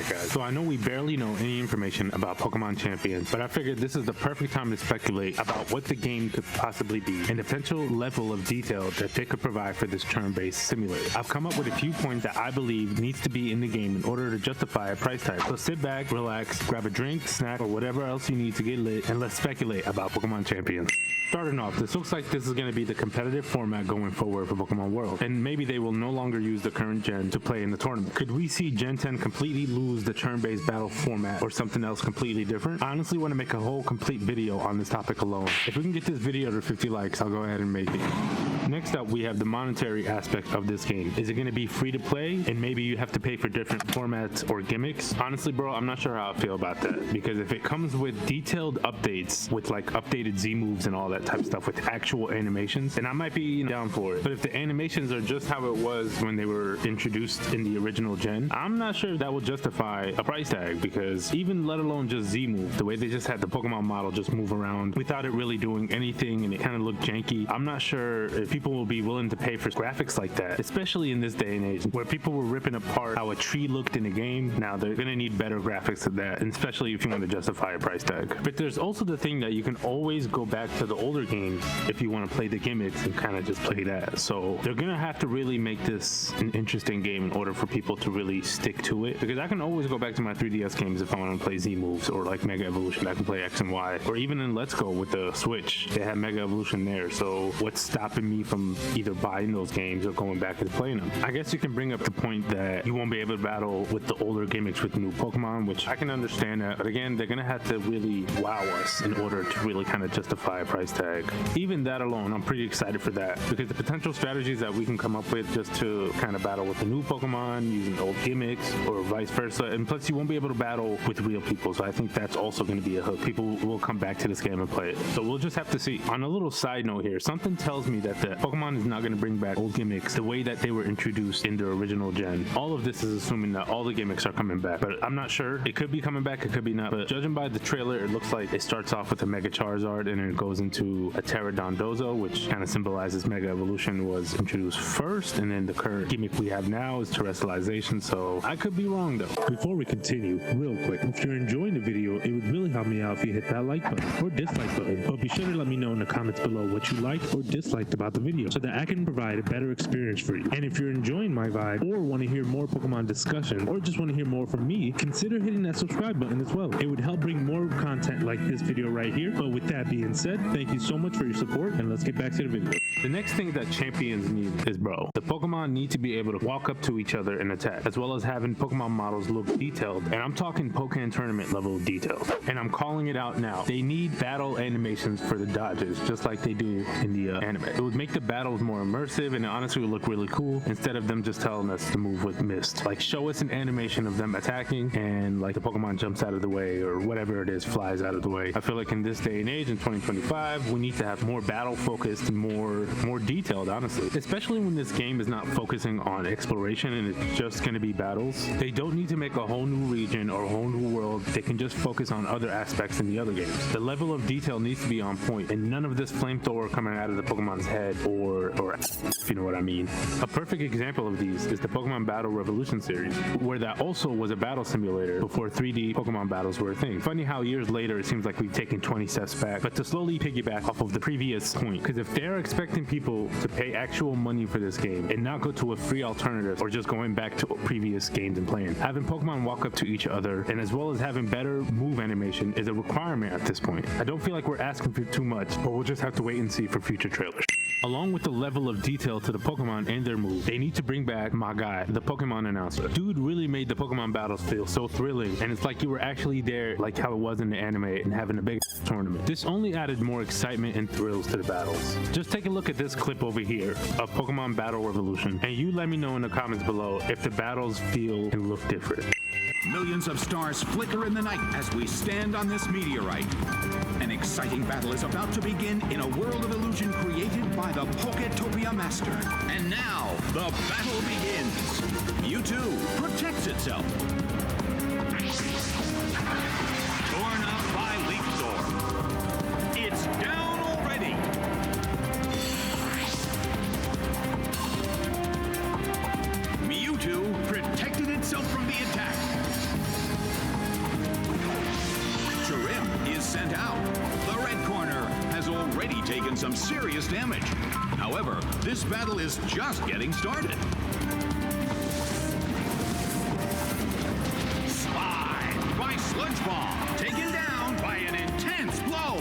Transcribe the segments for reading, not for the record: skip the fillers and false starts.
guys. So I know we barely know any information about Pokemon Champions, but I figured this is the perfect time to speculate about what the game could possibly be and the potential level of detail that they could provide for this turn-based simulator. I've come up with a few points that I believe needs to be in the game in order to justify a price tag. So sit back, relax, grab a drink, snack, or whatever else you need to get lit, and let's speculate about Pokemon Champions. Starting off, this looks like this is going to be the competitive format going forward for Pokemon World, and maybe they will no longer use the current gen to play in the tournament. Could we see Gen 10 completely lose the turn-based battle format or something else completely different? I honestly want to make a whole complete video on this topic alone. If we can get this video to 50 likes, I'll go ahead and make it. Next up, we have the monetary aspect of this game. Is it going to be free to play, and maybe you have to pay for different formats or gimmicks? Honestly, bro, I'm not sure how I feel about that, because if it comes with detailed updates with like updated Z moves and all that type of stuff with actual animations, then I might be down for it. But if the animations are just how it was when they were introduced in the original gen, I'm not sure that will justify a price tag, because even let alone just Z move, the way they just had the Pokemon model just move around without it really doing anything and it kind of looked janky, I'm not sure if people will be willing to pay for graphics like that, especially in this day and age where people were ripping apart how a tree looked in a game. Now they're gonna need better graphics than that, and especially if you want to justify a price tag. But there's also the thing that you can always go back to the older games if you want to play the gimmicks and kind of just play that. So they're gonna have to really make this an interesting game in order for people to really stick to it, because I can always go back to my 3DS games if I want to play Z moves or like Mega Evolution. I can play X and Y, or even in Let's Go with the Switch, they have Mega Evolution there. So what's stopping me from either buying those games or going back and playing them? I guess you can bring up the point that you won't be able to battle with the older gimmicks with new Pokemon, which I can understand that, but again, they're gonna have to really wow us in order to really kind of justify a price tag. Even that alone, I'm pretty excited for that, because the potential strategies that we can come up with just to kind of battle with the new Pokemon using old gimmicks or vice versa, and plus you won't be able to battle with real people, so I think that's also going to be a hook. People will come back to this game and play it, so we'll just have to see. On a little side note here, something tells me that the Pokemon is not going to bring back old gimmicks the way that they were introduced in the original gen. All of this is assuming that all the gimmicks are coming back, but I'm not sure. It could be coming back, it could be not, but judging by the trailer, it looks like it starts off with a Mega Charizard and then it goes into a Pterodondozo, which kind of symbolizes Mega Evolution was introduced first, and then the current gimmick we have now is terrestrialization, so I could be wrong though. Before we continue, real quick, if you're enjoying the video, it would really help me out if you hit that like button or dislike button, but be sure to let me know in the comments below what you liked or disliked about the video so that I can provide a better experience for you. And if you're enjoying my vibe or want to hear more Pokemon discussion or just want to hear more from me, consider hitting that subscribe button as well. It would help bring more content like this video right here. But with that being said, thank you so much for your support, and let's get back to the video. The next thing that champions need is, bro, the Pokemon need to be able to walk up to each other and attack, as well as having Pokemon models look detailed, and I'm talking Pokémon tournament level details, and I'm calling it out now. They need battle animations for the dodges, just like they do in the anime. It would make the battles more immersive, and it honestly would look really cool, instead of them just telling us to move with mist. Like, show us an animation of them attacking, and like the Pokemon jumps out of the way, or whatever it is, flies out of the way. I feel like in this day and age, in 2025, we need to have more battle focused and more detailed, honestly, especially when this game is not focusing on exploration and it's just going to be battles. They don't need to make a whole new region or a whole new world. They can just focus on other aspects in the other games. The level of detail needs to be on point, and none of this flamethrower coming out of the Pokemon's head or if you know what I mean. A perfect example of these is the Pokemon Battle Revolution series, where that also was a battle simulator before 3D Pokemon battles were a thing. Funny how years later it seems like we've taken 20 steps back, but to slowly piggyback off of the previous point, because if they're expecting people to pay actual money for this game and not go to a free alternative or just going back to previous games and playing, having Pokemon walk up to each other and as well as having better move animation is a requirement at this point. I don't feel like we're asking for too much, but we'll just have to wait and see for future trailers. Along with the level of detail to the Pokemon and their moves, they need to bring back my guy, the Pokemon Announcer. Dude really made the Pokemon battles feel so thrilling, and it's like you were actually there, like how it was in the anime, and having a big tournament. This only added more excitement and thrills to the battles. Just take a look at this clip over here of Pokemon Battle Revolution, and you let me know in the comments below if the battles feel and look different. Millions of stars flicker in the night as we stand on this meteorite. An exciting battle is about to begin in a world of illusion created by the Poketopia Master. And now, the battle begins. Mewtwo protects itself. Torn up by Leaf Storm. It's down already. Mewtwo protected itself from the attack. some serious damage. However, this battle is just getting started. Slide by Sludge Ball, taken down by an intense blow.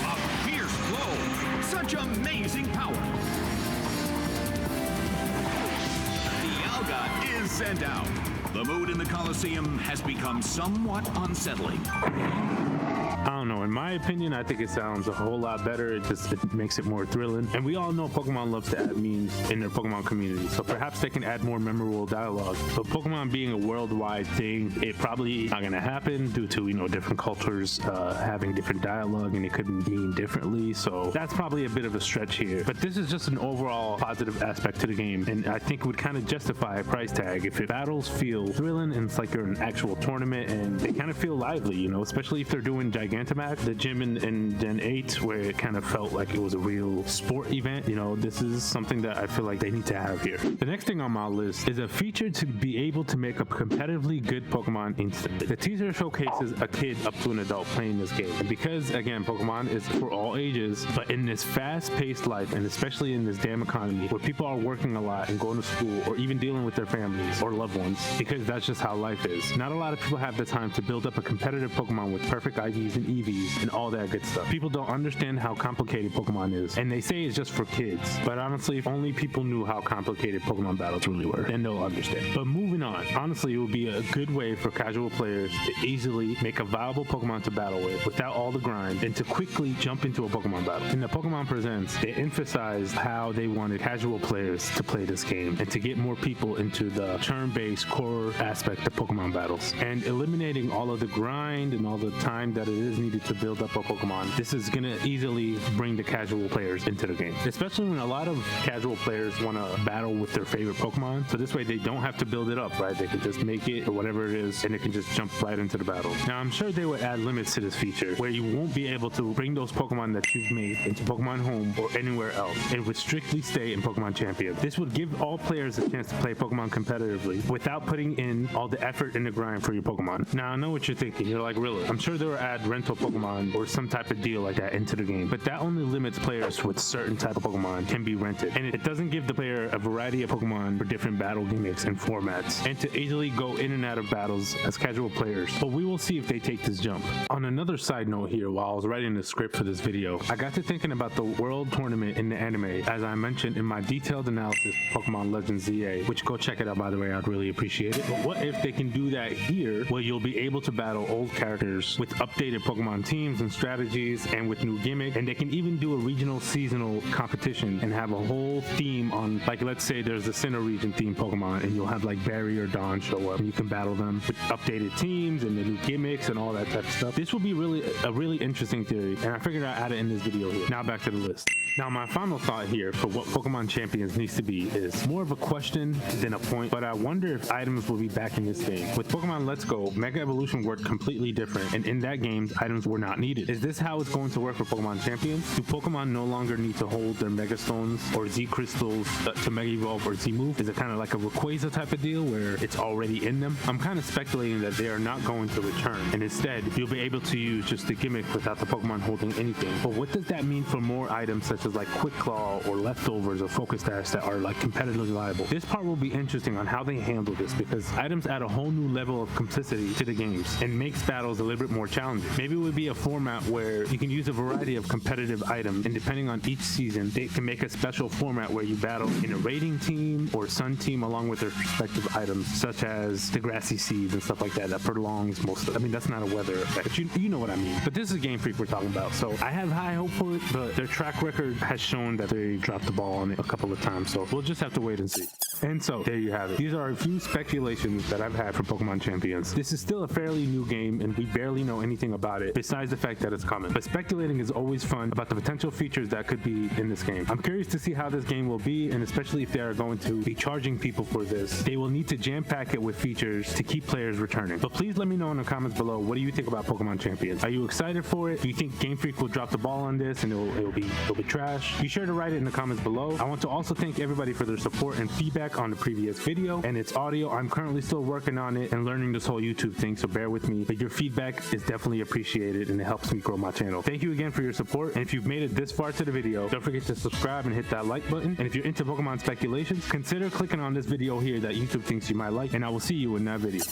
A fierce blow, such amazing power. The Alga is sent out. The mood in the Coliseum has become somewhat unsettling. I don't know. In my opinion, I think it sounds a whole lot better. It makes it more thrilling. And we all know Pokemon loves to add memes in their Pokemon community, so perhaps they can add more memorable dialogue. But Pokemon being a worldwide thing, it probably not gonna happen due to, you know, different cultures having different dialogue, and it could mean differently. So that's probably a bit of a stretch here. But this is just an overall positive aspect to the game, and I think would kind of justify a price tag if it battles feel thrilling and it's like you're in an actual tournament and they kind of feel lively, you know, especially if they're doing Gigantamax, the gym in Gen 8, where it kind of felt like it was a real sport event. You know, this is something that I feel like they need to have here. The next thing on my list is a feature to be able to make a competitively good Pokemon instantly. The teaser showcases a kid up to an adult playing this game. And because, again, Pokemon is for all ages, but in this fast-paced life, and especially in this damn economy, where people are working a lot and going to school, or even dealing with their families or loved ones, because that's just how life is. Not a lot of people have the time to build up a competitive Pokemon with perfect IVs and EVs and all that good stuff. People don't understand how complicated Pokemon is, and they say it's just for kids. But honestly, if only people knew how complicated Pokemon battles really were, then they'll understand. But moving on, honestly, it would be a good way for casual players to easily make a viable Pokemon to battle with without all the grind, and to quickly jump into a Pokemon battle. In the Pokemon Presents, they emphasized how they wanted casual players to play this game and to get more people into the turn-based core aspect of Pokemon battles, and eliminating all of the grind and all the time that it is needed to build up a Pokemon. This is gonna easily bring the casual players into the game, especially when a lot of casual players want to battle with their favorite Pokemon. So this way they don't have to build it up, right? They can just make it or whatever it is, and they can just jump right into the battle. Now, I'm sure they would add limits to this feature where you won't be able to bring those Pokemon that you've made into Pokemon Home or anywhere else, and would strictly stay in Pokemon Champions. This would give all players a chance to play Pokemon competitively without putting in all the effort and the grind for your Pokemon. Now, I know what you're thinking. You're like, really? I'm sure they will add rental Pokemon or some type of deal like that into the game, but that only limits players with certain type of Pokemon can be rented, and it doesn't give the player a variety of Pokemon for different battle gimmicks and formats, and to easily go in and out of battles as casual players. But we will see if they take this jump. On another side note here, while I was writing the script for this video, I got to thinking about the World Tournament in the anime, as I mentioned in my detailed analysis of Pokemon Legends ZA, which go check it out, by the way. I'd really appreciate it. But what if they can do that here, where you'll be able to battle old characters with updated Pokemon teams and strategies, and with new gimmicks, and they can even do a regional seasonal competition and have a whole theme on, like, let's say there's a Sinnoh region themed Pokemon, and you'll have like Barry or Dawn show up, and you can battle them with updated teams and the new gimmicks and all that type of stuff. This would be a really interesting theory, and I figured I'd add it in this video here. Now back to the list. Now, my final thought here for what Pokemon Champions needs to be is more of a question than a point, but I wonder if items will be back in this game. With Pokemon Let's Go, Mega Evolution worked completely different, and in that game, items were not needed. Is this how it's going to work for Pokemon Champions? Do Pokemon no longer need to hold their Mega Stones or Z Crystals to Mega Evolve or Z Move? Is it kind of like a Rayquaza type of deal where it's already in them? I'm kind of speculating that they are not going to return, and instead, you'll be able to use just the gimmick without the Pokemon holding anything. But what does that mean for more items such as like Quick Claw or Leftovers or Focus Dash that are like competitively viable? This part will be interesting on how they handle this, because items add a whole new level of complexity to the games and makes battles a little bit more challenging. Maybe it would be a format where you can use a variety of competitive items, and depending on each season, they can make a special format where you battle in a raiding team or sun team along with their respective items, such as the grassy seeds and stuff like that. That prolongs most of it. I mean, that's not a weather effect, but you know what I mean. But this is Gamefreak we're talking about, so I have high hope for it, but their track record has shown that they dropped the ball on it a couple of times, so we'll just have to wait and see. And so, there you have it. These are a few speculations that I've had for Pokemon Champions. This is still a fairly new game, and we barely know anything about it, besides the fact that it's coming. But speculating is always fun about the potential features that could be in this game. I'm curious to see how this game will be, and especially if they are going to be charging people for this, they will need to jam-pack it with features to keep players returning. But please let me know in the comments below, what do you think about Pokemon Champions? Are you excited for it? Do you think Gamefreak will drop the ball on this and it'll be trash? Be sure to write it in the comments below. I want to also thank everybody for their support and feedback feedback on the previous video, and its audio. I'm currently still working on it and learning this whole YouTube thing, so bear with me. But your feedback is definitely appreciated, and it helps me grow my channel. Thank you again for your support, and if you've made it this far to the video, don't forget to subscribe and hit that like button. And if you're into Pokemon speculations, consider clicking on this video here that YouTube thinks you might like, and I will see you in that video.